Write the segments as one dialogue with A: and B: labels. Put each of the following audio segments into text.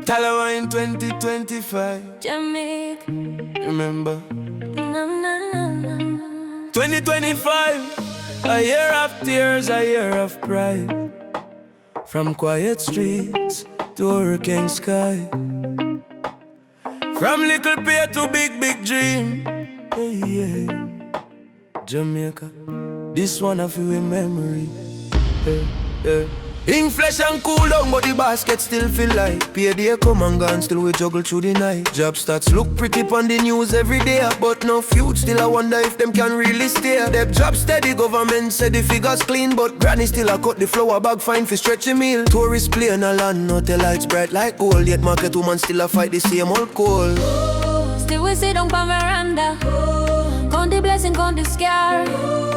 A: Tallawah in 2025.
B: Jamaica
A: Remember?
B: na, na, na, na.
A: 2025, a year of tears, a year of pride. From quiet streets to hurricane sky. From little pay to big, big dream. Hey, yeah. Jamaica, this one of you in memory. Hey, hey. In flesh and cool down, but the basket still feel light. Payday come and gone, still we juggle through the night. Job stats look pretty on the news every day, but no youth still I wonder if them can really stay. Them job steady, government said the figures clean, but granny still a cut the flour bag fine for stretchy meal. Tourists play on a land, not the lights bright like gold. Yet market woman still a fight the same old cold.
B: Still we sit on veranda, count the blessing, count the scar.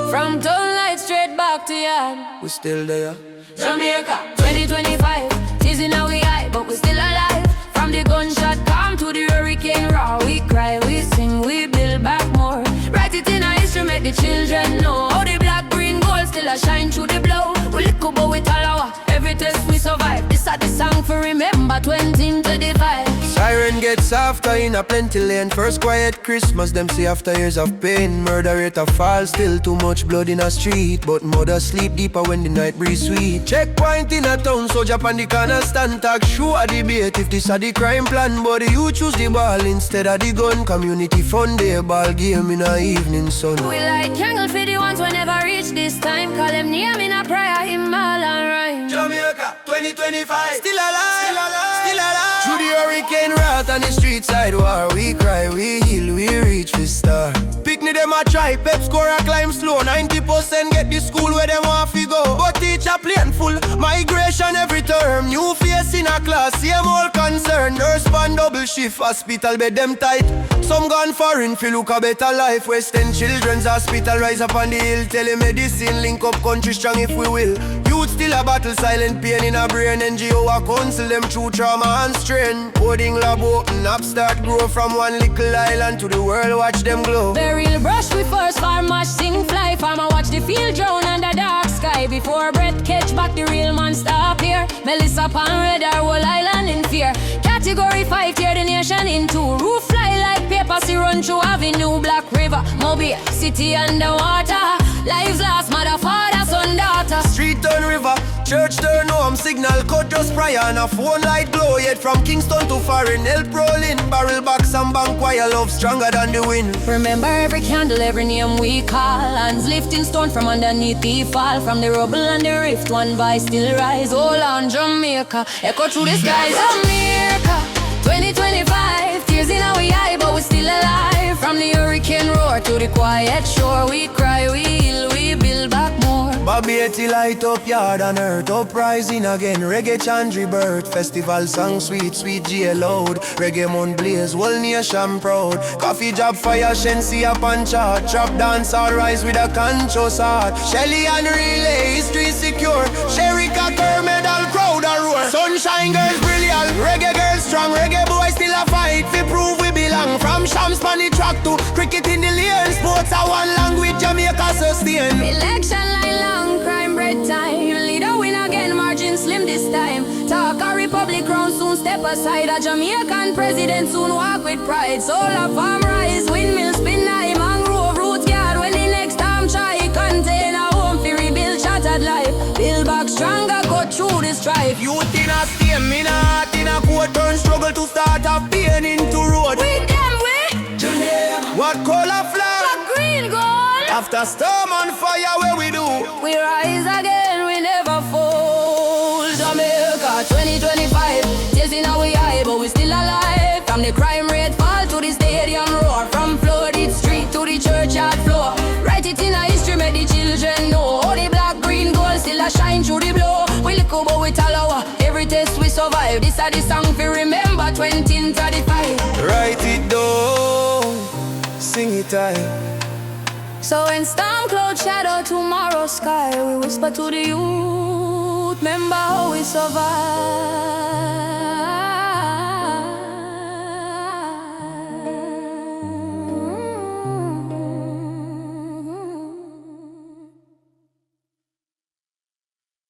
B: From sunlight straight back to yard.
A: We still there.
B: Jamaica 2025, teasing how we high, but we still alive. From the gunshot calm to the hurricane roar, we cry, we sing, we build back more. Write it in our history, make the children know how the black, green, gold still a shine through the blow. We lick up with Tallawah, every test we survive. This is the song for remember 2025.
A: Siren gets softer in a plenty lane. First quiet Christmas, them see after years of pain. Murder rate a fall, still too much blood in a street. But mother sleep deeper when the night breeze sweet. Checkpoint in a town, soldier on the corner stand. Talk sure a debate if this a the crime plan. But you choose the ball instead of the gun. Community fun day, ball game in a evening sun.
B: We light candle for the ones whenever reach this time. Call them name in a prayer, hymn, all and rhyme.
A: Jamaica 2025, still alive, still alive, still alive. Through the hurricane wrath and the street side war, we cry, we heal, we reach the star. Picnic them a try, pep score a climb slow. 90% get the school where them want to go. But teacher plain full, migration every term. New face in a class, same old concern. Nurse pan double shift, hospital bed them tight. Some gone foreign, feel look a better life. West End Children's Hospital rise up on the hill. Telemedicine, link up country strong if we will. Youth still a battle, silent pain in a brain. NGO a counsel them through trauma and strain. Coding lab open up, start grow from one little island to the world, watch them glow.
B: Burial brush we first, farmer sing fly. Farmer watch the field drown under dark sky. Before breath catch back, the real man stop here. Melissa pan red, our whole island in fear. Category 5, tear the nation in two. Roof fly like paper, see run through avenue. Black River, Mobile, city underwater. Lives lost, mother, father, son, daughter.
A: Street turn river, church turn home. Signal cut just prior and a phone light glow. Yet from Kingston to foreign, help rolling. Barrel box and bank wire, love stronger than the wind.
B: Remember every candle, every name we call. Hands lifting stone from underneath the fall. From the rubble and the rift, one voice still rise. Hold on, Jamaica, echo through the skies. Jamaica 2025, tears in our eye, but we still alive. From the hurricane roar to the quiet shore, we cry, we heal, we build back more.
A: Babbieti light up yard and earth, uprising again. Reggae chant rebirth, festival song sweet, sweet G loud. Reggae moon blaze, whole nation proud. Coffee job fire, Shensi up and chart. Trap dance all rise with a conscious heart. Shelly and relay, history secure. Sherika medal crowd a roar. Sunshine girls brilliant, reggae girls strong. Reggae boy still a fight, fi prove we belong. From Shams on the track to cricket in the lane. Sports are one language, Jamaica sustain.
B: Election line long, crime bread time. Leader win again, margin slim this time. Talk a republic crown soon step aside. A Jamaican president soon walk with pride. Solar farm rise, windmill spin high. Mangrove roots guard when the next time try. Contain a home fi rebuild shattered life. Build back stronger, cut through the strife.
A: Youth in a steam, in a heart, in a court turn. Struggle to start a pain into road.
B: With them we
A: What color flag?
B: black, green, gold.
A: After storm and fire, where we do?
B: We rise again, we never fall. Jamaica 2025, tears in our eye, but we still alive. From the crime rate fall to the stadium roar. From flooded street to the churchyard floor. Write it in our history, make the children know. All the black, green, gold still a shine through the blow. We look over with Tallawah, every test we survive. This is the song for remember 2035.
A: Write it down, sing it tight.
B: So when storm cloud shadow tomorrow sky, we whisper to the youth, remember how we survive.